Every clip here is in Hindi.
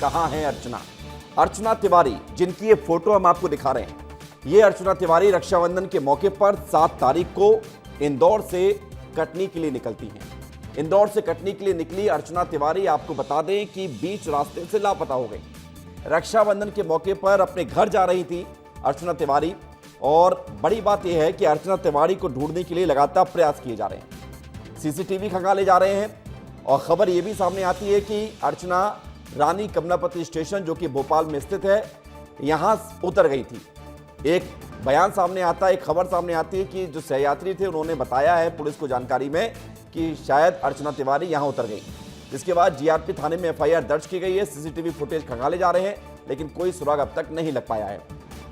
कहां है अर्चना। अर्चना तिवारी, जिनकी ये फोटो हम आपको दिखा रहे हैं, ये अर्चना तिवारी रक्षाबंधन के मौके पर 7 तारीख को इंदौर से कटनी के लिए निकलती हैं। इंदौर से कटनी के लिए निकली अर्चना तिवारी, आपको बता दें कि बीच रास्ते से लापता हो गई। रक्षाबंधन के मौके पर अपने घर जा रही थी अर्चना तिवारी, और बड़ी बात यह है कि अर्चना तिवारी को ढूंढने के लिए लगातार प्रयास किए जा रहे हैं। सीसीटीवी खंगाले जा रहे हैं और खबर यह भी सामने आती है कि अर्चना रानी कमलापति स्टेशन, जो कि भोपाल में स्थित है, यहां उतर गई थी। एक बयान सामने आता है, एक खबर सामने आती है कि जो सहयात्री थे उन्होंने बताया है पुलिस को जानकारी में कि शायद अर्चना तिवारी यहां उतर गई। इसके बाद जीआरपी थाने में एफआईआर दर्ज की गई है। सीसीटीवी फुटेज खंगाले जा रहे हैं, लेकिन कोई सुराग अब तक नहीं लग पाया है।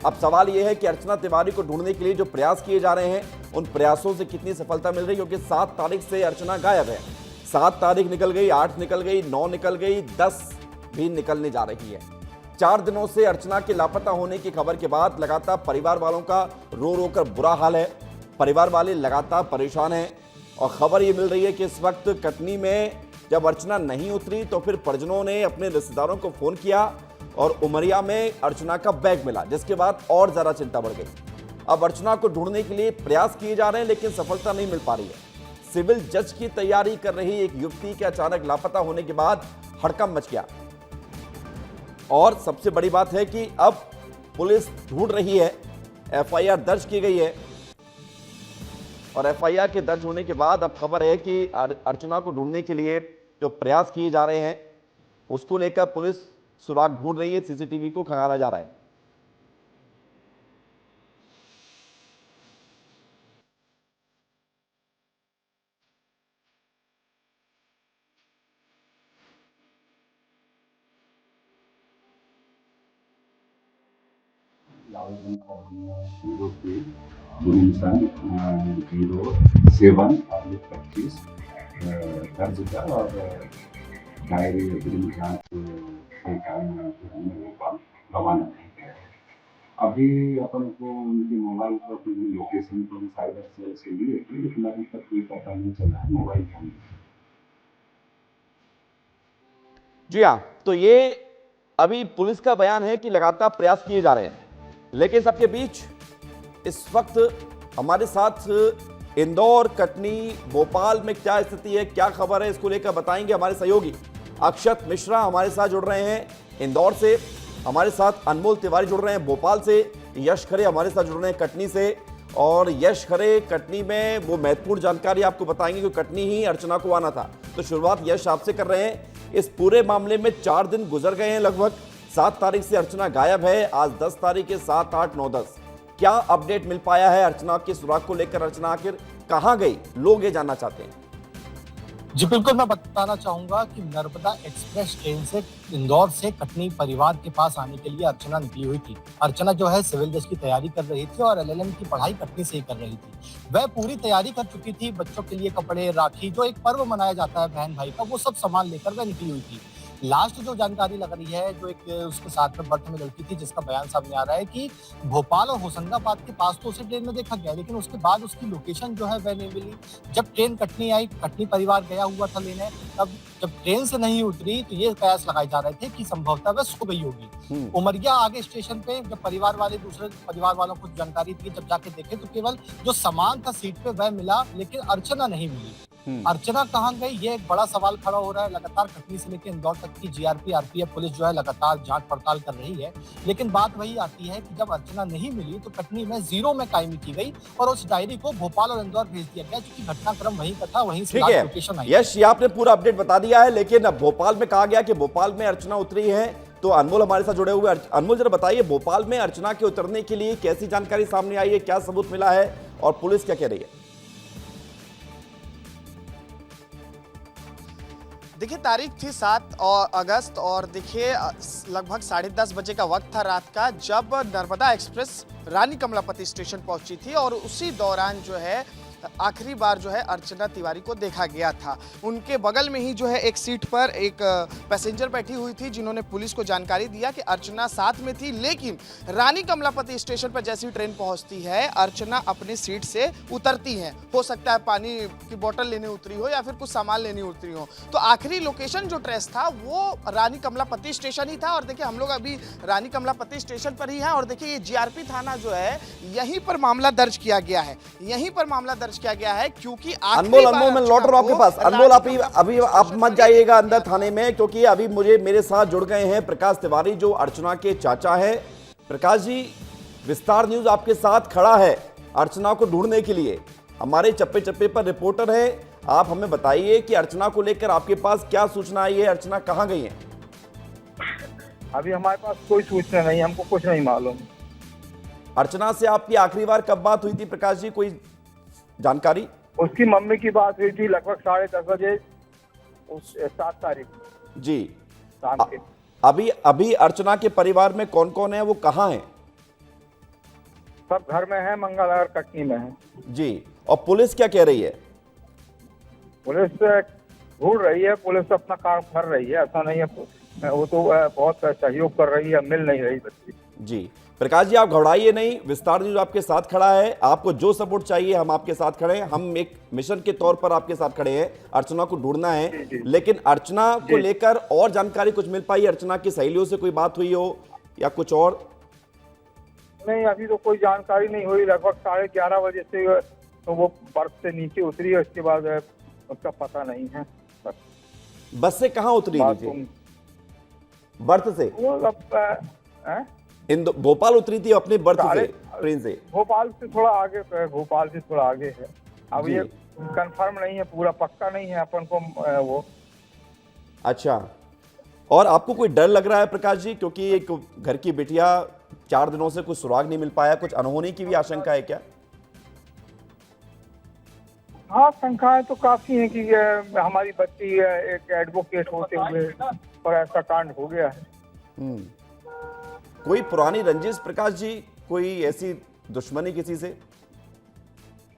अब सवाल यह है कि अर्चना तिवारी को ढूंढने के लिए जो प्रयास किए जा रहे हैं, उन प्रयासों से कितनी सफलता मिल रही है, क्योंकि 7 तारीख से अर्चना गायब है। 7 तारीख निकल गई, 8 निकल गई, 9 निकल गई, 10 भी निकलने जा रही है। 4 दिनों से अर्चना के लापता होने की खबर के बाद लगातार परिवार वालों का रो रो कर बुरा हाल है। परिवार वाले लगातार परेशान हैं और खबर ये मिल रही है कि इस वक्त कटनी में जब अर्चना नहीं उतरी तो फिर परिजनों ने अपने रिश्तेदारों को फोन किया और उमरिया में अर्चना का बैग मिला, जिसके बाद और ज्यादा चिंता बढ़ गई। अब अर्चना को ढूंढने के लिए प्रयास किए जा रहे हैं, लेकिन सफलता नहीं मिल पा रही है। सिविल जज की तैयारी कर रही एक युवती के अचानक लापता होने के बाद हड़कंप मच गया। और सबसे बड़ी बात है कि अब पुलिस ढूंढ रही है, एफआईआर दर्ज की गई है और एफआईआर के दर्ज होने के बाद अब खबर है कि अर्चना को ढूंढने के लिए जो प्रयास किए जा रहे हैं उसको लेकर पुलिस सुराग ढूंढ रही है। सीसीटीवी को खंगाला जा रहा है। बुनिसान 07 और 25 दर्ज कर और डायरी जांच के कारण भोपाल रवाना किया है। अभी अपन को उनके मोबाइल पर लोकेशन को साइबर सेल से लिए, लेकिन अभी तक कोई पता नहीं चला है मोबाइल फोन। जी हाँ, तो ये अभी पुलिस का बयान है कि लगातार प्रयास किए जा रहे हैं, लेकिन सबके बीच इस वक्त हमारे साथ इंदौर, कटनी, भोपाल में क्या स्थिति है, क्या खबर है, इसको लेकर बताएंगे हमारे सहयोगी अक्षत मिश्रा हमारे साथ जुड़ रहे हैं इंदौर से, हमारे साथ अनमोल तिवारी जुड़ रहे हैं भोपाल से, यश खरे हमारे साथ जुड़ रहे हैं कटनी से। और यश खरे कटनी में वो महत्वपूर्ण जानकारी आपको बताएंगे कि कटनी ही अर्चना को आना था। तो शुरुआत यश आपसे कर रहे हैं। इस पूरे मामले में 4 दिन गुजर गए हैं लगभग। 7 तारीख से अर्चना गायब है, आज 10 तारीख है, 7, 8, 9, 10। क्या अपडेट मिल पाया है अर्चना के सुराग को लेकर? अर्चना आखिर कहां गई, लोग ये जानना चाहते हैं। जी बिल्कुल, मैं बताना चाहूंगा कि नर्मदा एक्सप्रेस ट्रेन से इंदौर से कटनी परिवार के पास आने के लिए अर्चना निकली हुई थी। अर्चना जो है सिविल जज की तैयारी कर रही थी और एलएलएम की पढ़ाई कटनी से ही कर रही थी। वह पूरी तैयारी कर चुकी थी। बच्चों के लिए कपड़े, राखी, जो एक पर्व मनाया जाता है बहन भाई का, वो सब सामान लेकर वह निकली हुई थी। लास्ट जो जानकारी लग रही है, जो एक उसके साथ में बर्थ में लड़की थी जिसका बयान सामने आ रहा है कि भोपाल और होशंगाबाद के पास तो उसे ट्रेन में देखा गया, लेकिन उसके बाद उसकी लोकेशन जो है वह नहीं मिली। जब ट्रेन कटनी आई, कटनी परिवार गया हुआ था लेने, तब जब ट्रेन से नहीं उतरी तो ये कयास लगाए जा रहे थे कि संभवतः वह सो गई होगी। उमरिया आगे स्टेशन पे जब परिवार वाले दूसरे परिवार वालों को जानकारी दी, जब जाके देखे तो केवल जो सामान था सीट पे वह मिला, लेकिन अर्चना नहीं मिली। अर्चना कहां गई, ये एक बड़ा सवाल खड़ा हो रहा है। लगातार कटनी से लेकर इंदौर तक की जीआरपी, आरपीएफ पुलिस जो है लगातार जांच पड़ताल कर रही है, लेकिन बात वही आती है कि जब अर्चना नहीं मिली तो कटनी में 0 में कायमी की गई और उस डायरी को भोपाल और इंदौर भेज दिया गया, क्योंकि घटनाक्रम वहीं का था, वहीं से लोकेशन आई। यश, आपने पूरा अपडेट बता दिया है, लेकिन अब भोपाल में कहा गया कि भोपाल में अर्चना उतरी है, तो अनमोल हमारे साथ जुड़े हुए। अनमोल, जरा बताइए भोपाल में अर्चना के उतरने के लिए कैसी जानकारी सामने आई है, क्या सबूत मिला है और पुलिस क्या कह रही है? देखिए, तारीख थी 7 अगस्त और देखिए लगभग 10:30 बजे का वक्त था रात का, जब नर्मदा एक्सप्रेस रानी कमलापति स्टेशन पहुंची थी और उसी दौरान जो है आखिरी बार जो है अर्चना तिवारी को देखा गया था। उनके बगल में ही जो है एक सीट पर एक पैसेंजर बैठी हुई थी, जिन्होंने पुलिस को जानकारी दिया कि अर्चना साथ में थी, लेकिन रानी कमलापति स्टेशन पर जैसी ट्रेन पहुंचती है अर्चना अपनी सीट से उतरती है। हो सकता है पानी की बोतल लेने उतरी हो या फिर कुछ सामान लेने उतरी हो। तो आखिरी लोकेशन जो ट्रेस था वो रानी कमलापति स्टेशन ही था। और देखिए हम लोग अभी रानी कमलापति स्टेशन पर ही हैं और देखिए ये जीआरपी थाना जो है यहीं पर मामला दर्ज किया गया है, यहीं पर मामला दर्ज किया गया है क्योंकि अनमोल मैं लौट रहा हूं आपके पास। अनमोल अभी आप मत जाइएगा अंदर थाने में, क्योंकि अभी मेरे साथ जुड़ गए हैं प्रकाश तिवारी जो अर्चना के चाचा है। प्रकाश जी, विस्तार न्यूज आपके साथ खड़ा है अर्चना को ढूंढने के लिए। हमारे चप्पे चप्पे पर रिपोर्टर है, आप हमें बताइए कि अर्चना को लेकर आपके पास क्या सूचना आई है, अर्चना कहां गई है? अभी हमारे पास कोई सूचना नहीं, हमको कुछ नहीं मालूम। अर्चना से आपकी आखिरी बार कब बात हुई थी प्रकाश जी, कोई जानकारी? उसकी मम्मी की बात हुई थी लगभग 10:30 बजे 7 तारीख जी शाम के। अभी अर्चना के परिवार में कौन कौन है, वो कहाँ है? सब घर में है, मंगलनगर कटनी में है। जी, और पुलिस क्या कह रही है? पुलिस ढूंढ रही है, पुलिस अपना काम कर रही है, ऐसा नहीं है। वो तो बहुत सहयोग कर रही है, मिल नहीं रही बच्ची। जी प्रकाश जी, आप घबराइए नहीं, विस्तार न्यूज आपके साथ खड़ा है। आपको जो सपोर्ट चाहिए हम आपके साथ खड़े हैं। हम एक मिशन के तौर पर आपके साथ खड़े हैं, अर्चना को ढूंढना है। लेकिन अर्चना को लेकर और जानकारी कुछ मिल पाई? अर्चना की सहेलियों से कोई बात हुई हो या कुछ और? नहीं, अभी तो कोई जानकारी नहीं हुई। लगभग 11:30 बजे से तो वो बर्फ से नीचे उतरी है, उसके बाद उसका पता नहीं है। बस से कहाँ उतरी थी? बर्थ से? वो अब भोपाल उतरी थी अपने बर्थ से, ट्रेन से? भोपाल से थोड़ा आगे, भोपाल से थोड़ा आगे है। अब ये कंफर्म नहीं है, पूरा पक्का नहीं है अपन को वो। अच्छा, और आपको कोई डर लग रहा है प्रकाश जी, क्योंकि एक घर की बिटिया 4 दिनों से कुछ सुराग नहीं मिल पाया, कुछ अनहोनी की भी आशंका है क्या? हाँ, शंकाएं तो काफी हैं कि हमारी बच्ची एक एडवोकेट होते हुए और ऐसा कांड हो गया है। कोई पुरानी रंजिश प्रकाश जी, कोई ऐसी दुश्मनी किसी से?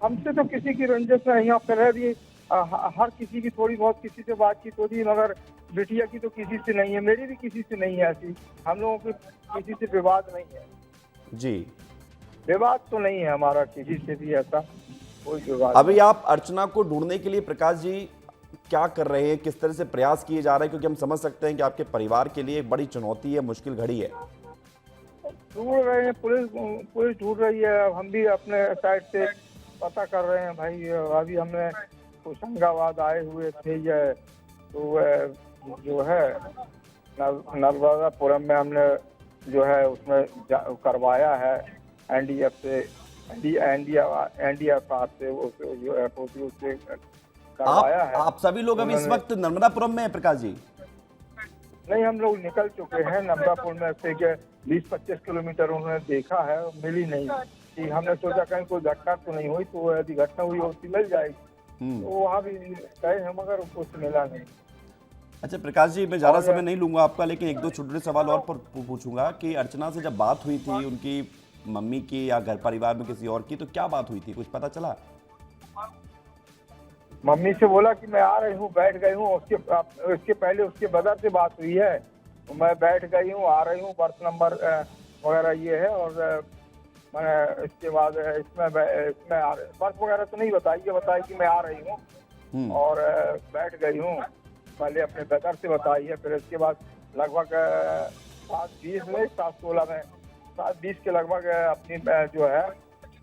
हमसे तो किसी की रंजिश नहीं है। पहले भी हर किसी की थोड़ी बहुत किसी से बातचीत होती है, मगर बिटिया की तो किसी से नहीं है, मेरी भी किसी से नहीं है ऐसी। हम लोगों की किसी से विवाद नहीं है। जी, विवाद तो नहीं है हमारा किसी से भी, ऐसा कोई विवाद। अभी आप अर्चना को ढूंढने के लिए प्रकाश जी क्या कर रहे हैं, किस तरह से प्रयास किए जा रहे हैं? क्योंकि हम समझ सकते हैं कि आपके परिवार के लिए एक बड़ी चुनौती है, मुश्किल घड़ी है। ढूंढ रहे हैं, पुलिस ढूंढ रही है। अब हम भी अपने साइड से पता कर रहे हैं भाई। अभी हमने होशंगाबाद आए हुए थे, तो जो है नर्मदापुरम में हमने जो है उसमें करवाया है एनडीएफ से, एनडीएफ से जो है उससे करवाया है। आप सभी लोग अभी इस वक्त नर्मदापुरम में हैं प्रकाश जी? नहीं, हम लोग निकल चुके हैं नर्मदापुर में से 20-25 किलोमीटर उन्होंने देखा है, मिली नहीं। कि हमने सोचा कहीं कोई घटना तो नहीं हुई, तो यदि घटना हुई होती मिल जाएगी। तो वहाँ भी गए हैं मगर कुछ मिला नहीं। अच्छा प्रकाश जी, मैं ज़्यादा समय नहीं लूंगा आपका, लेकिन एक दो छोटे सवाल और पूछूंगा कि अर्चना से जब बात हुई थी उनकी मम्मी की या घर परिवार में किसी और की, तो क्या बात हुई थी, कुछ पता चला? मम्मी से बोला कि मैं आ रही हूँ, बैठ गई हूँ। उसके पहले उसके ब्रदर से बात हुई है, तो मैं बैठ गई हूँ, आ रही हूँ, बर्थ नंबर वगैरह ये है। और मैं इसके बाद इसमें बर्थ वगैरह तो नहीं बताई, ये बताई कि मैं आ रही हूँ और बैठ गई हूँ। पहले अपने ब्रदर से बताई है, फिर इसके बाद लगभग 7:20 में 7:16 में 7:20 के लगभग अपनी जो है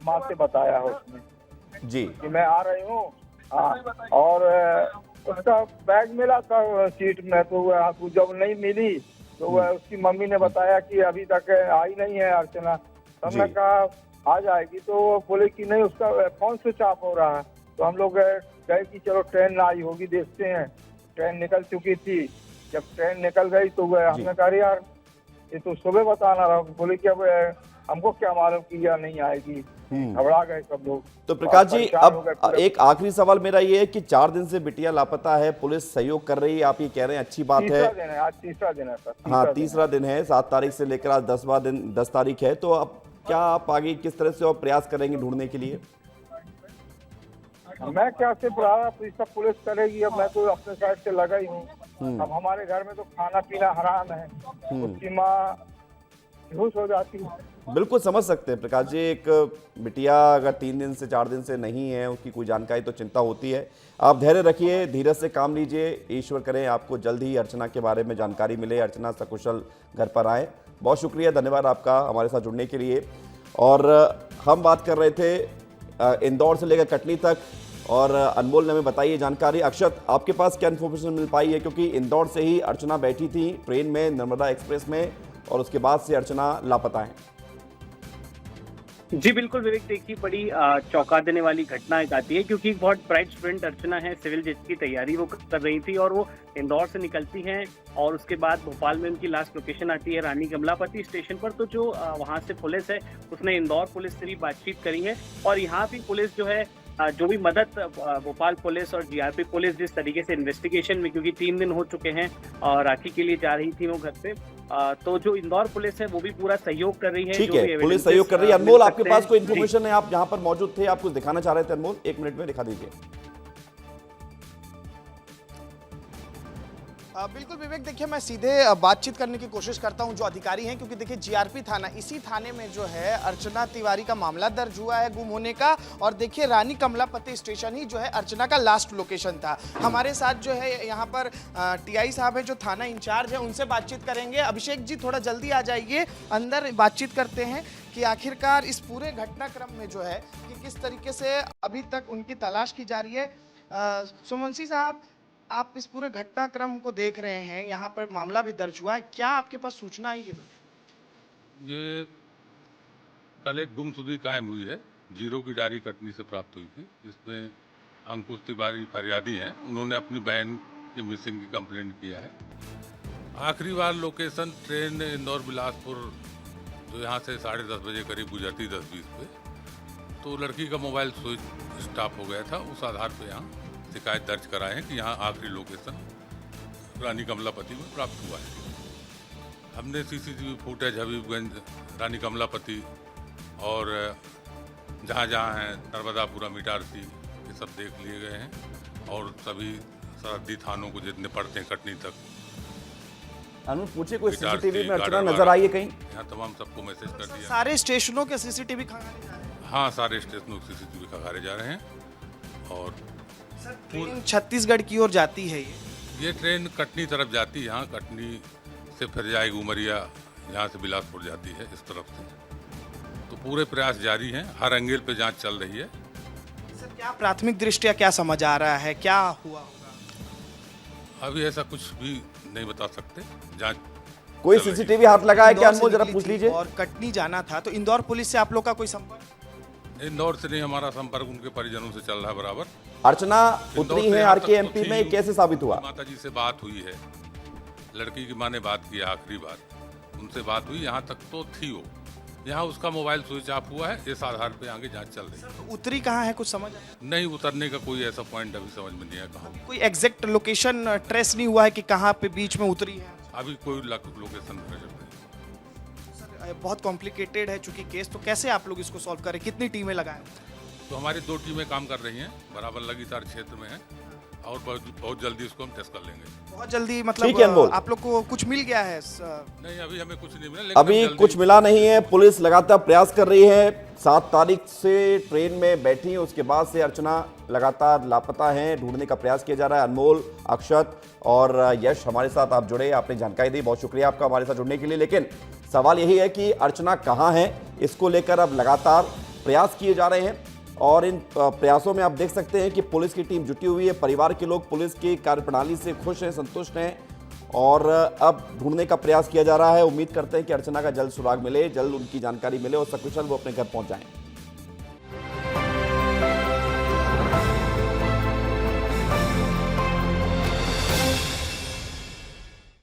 माँ से बताया है उसने जी कि मैं आ रही हूँ। हाँ, और उसका बैग मिला था सीट में, तो जब नहीं मिली तो उसकी मम्मी ने बताया कि अभी तक आई नहीं है अर्चना। तो हमने कहा आ जाएगी, तो बोले कि नहीं, उसका फोन स्विच ऑफ हो रहा है। तो हम लोग गए कि चलो ट्रेन आई होगी, देखते हैं। ट्रेन निकल चुकी थी। जब ट्रेन निकल गई तो हमने कहा यार ये तो सुबह बताना रहा। बोले कि अब हमको क्या मालूम कि या नहीं आएगी, घबरा गए सब लोग। तो प्रकाश जी, अब एक आखिरी सवाल मेरा ये है कि 4 दिन से बिटिया लापता है, पुलिस सहयोग कर रही है, आप ये कह रहे हैं, अच्छी बात है। आज तीसरा दिन है सर। हाँ, तीसरा दिन है, 7 तारीख से लेकर आज 10 तारीख है। तो अब क्या आप आगे किस तरह से और प्रयास करेंगे ढूंढने के लिए? मैं क्या सिर्फ रहा सब पुलिस करेगी, अब मैं तो अपने साइड से लगा ही हूँ। अब हमारे घर में तो खाना पीना हराम है, उसकी माँ बेहोश हो जाती है। बिल्कुल समझ सकते हैं प्रकाश जी, एक बिटिया अगर 3 दिन से 4 दिन से नहीं है, उसकी कोई जानकारी तो चिंता होती है। आप धैर्य रखिए, धीरज से काम लीजिए, ईश्वर करें आपको जल्द ही अर्चना के बारे में जानकारी मिले, अर्चना सकुशल घर पर आए। बहुत शुक्रिया, धन्यवाद आपका हमारे साथ जुड़ने के लिए। और हम बात कर रहे थे इंदौर से लेकर कटनी तक, और अनमोल ने हमें बताई ये जानकारी। अक्षत, आपके पास क्या इन्फॉर्मेशन मिल पाई है, क्योंकि इंदौर से ही अर्चना बैठी थी ट्रेन में नर्मदा एक्सप्रेस में, और उसके बाद से अर्चना लापता है। जी बिल्कुल विवेक, देखिए बड़ी चौंका देने वाली घटना एक आती है, क्योंकि एक बहुत ब्राइट स्टूडेंट अर्चना है, सिविल जज की तैयारी वो कर रही थी और वो इंदौर से निकलती हैं और उसके बाद भोपाल में उनकी लास्ट लोकेशन आती है रानी कमलापति स्टेशन पर। तो जो वहाँ से पुलिस है उसने इंदौर पुलिस से भी बातचीत करी है और यहाँ भी पुलिस जो है जो भी मदद भोपाल पुलिस और जीआरपी पुलिस जिस तरीके से इन्वेस्टिगेशन में, क्योंकि 3 दिन हो चुके हैं और राखी के लिए जा रही थी वो घर से, तो जो इंदौर पुलिस है वो भी पूरा सहयोग कर रही है। ठीक है, पुलिस सहयोग कर रही है। अनमोल, आपके पास कोई इन्फॉर्मेशन है, आप यहाँ पर मौजूद थे, आप कुछ दिखाना चाह रहे थे अनमोल, 1 मिनट में दिखा दीजिए। बिल्कुल विवेक, देखिए मैं सीधे बातचीत करने की कोशिश करता हूं जो अधिकारी हैं, क्योंकि देखिए जीआरपी थाना, इसी थाने में जो है अर्चना तिवारी का मामला दर्ज हुआ है गुम होने का। और देखिए रानी कमलापति स्टेशन ही जो है अर्चना का लास्ट लोकेशन था। हमारे साथ जो है यहाँ पर टीआई साहब है जो थाना इंचार्ज है, उनसे बातचीत करेंगे। अभिषेक जी थोड़ा जल्दी आ जाइए, अंदर बातचीत करते हैं कि आखिरकार इस पूरे घटनाक्रम में जो है कि किस तरीके से अभी तक उनकी तलाश की जा रही है। सुमनसी साहब, आप इस पूरे घटनाक्रम को देख रहे हैं, यहाँ पर मामला भी दर्ज हुआ है, क्या आपके पास सूचना आई है? ये कल एक गुमशुदगी कायम हुई है, 0 की डायरी कटनी से प्राप्त हुई थी, जिसमें अंकुश तिवारी फरियादी हैं। उन्होंने अपनी बहन की मिसिंग की कंप्लेंट किया है। आखिरी बार लोकेशन ट्रेन इंदौर बिलासपुर जो यहाँ से 10:30 बजे करीब गुजरती 10:20 पे, तो लड़की का मोबाइल स्विच स्टॉप हो गया था। उस आधार पर यहाँ शिकायत दर्ज कराए हैं कि यहाँ आखिरी लोकेशन रानी कमलापति में प्राप्त हुआ है। हमने सीसीटीवी फुटेज हबीबगंज, रानी कमलापति और जहाँ जहाँ हैं नर्मदापुरा, इटारसी, ये सब देख लिए गए हैं और सभी सरहदी थानों को जितने पड़ते हैं कटनी तक। अनु पूछे, कोई सीसीटीवी में अर्चना नजर आई है कहीं? यहाँ तमाम सबको मैसेज कर दिया। सारे स्टेशनों के सीसीटीवी खंगाले जा रहे हैं? हाँ, सारे स्टेशनों के सीसीटीवी खंगाले जा रहे हैं। और ट्रेन छत्तीसगढ़ की ओर जाती है ये ट्रेन कटनी तरफ जाती है, यहाँ कटनी से फिर जाएगी उमरिया, यहाँ से बिलासपुर जाती है इस तरफ से। तो पूरे प्रयास जारी हैं, हर एंगल पे जांच चल रही है। सर क्या प्राथमिक दृष्टया क्या समझ आ रहा है, क्या हुआ होगा? अभी ऐसा कुछ भी नहीं बता सकते, जांच। कोई सीसीटीवी हाथ लगा है क्या अनमोल, जरा पूछ लीजिए। और कटनी जाना था तो इंदौर पुलिस से आप लोग का कोई संपर्क? इंदौर से नहीं, हमारा संपर्क उनके परिजनों से चल रहा है बराबर। अर्चना उतरी है आरके एमपी में, कैसे साबित हुआ? माता जी से बात हुई है, लड़की की माँ ने बात की आखिरी बार, उनसे बात हुई, यहाँ तक तो थी वो। यहाँ उसका मोबाइल स्विच ऑफ हुआ है, इस आधार पे आगे जांच चल रही है। तो उतरी कहाँ है, कुछ समझ आया? नहीं, उतरने का कोई ऐसा पॉइंट अभी समझ में नहीं आया कहाँ। कोई एग्जैक्ट लोकेशन ट्रेस नहीं हुआ है कि कहाँ पे बीच में उतरी है? अभी कोई लोकेशन नहीं। बहुत कॉम्प्लिकेटेड है चूंकि केस, तो कैसे आप लोग इसको सॉल्व करें, कितनी टीमें लगाएं? तो हमारी 2 टीमें काम कर रही हैं, बराबर लगातार क्षेत्र में हैं और बहुत जल्दी इसको हम टेस्ट कर लेंगे। बहुत जल्दी ठीक है मतलब अनमोल। आप लोग को कुछ मिल गया है? नहीं, अभी हमें कुछ नहीं मिला, लेकिन अभी जल्दी कुछ मिला नहीं है, पुलिस लगातार प्रयास कर रही है। 7 तारीख से ट्रेन में बैठी है, उसके बाद से अर्चना लगातार लापता है, ढूंढने का प्रयास किया जा रहा है। अनमोल, अक्षत और यश हमारे साथ आप जुड़े, आपने जानकारी दी, बहुत शुक्रिया आपका हमारे साथ जुड़ने के लिए। लेकिन सवाल यही है कि अर्चना कहाँ है, इसको लेकर अब लगातार प्रयास किए जा रहे हैं और इन प्रयासों में आप देख सकते हैं कि पुलिस की टीम जुटी हुई है, परिवार के लोग पुलिस की कार्यप्रणाली से खुश हैं, संतुष्ट हैं और अब ढूंढने का प्रयास किया जा रहा है। उम्मीद करते हैं कि अर्चना का जल्द सुराग मिले, जल्द उनकी जानकारी मिले और सकुशल वो अपने घर पहुंच जाएं।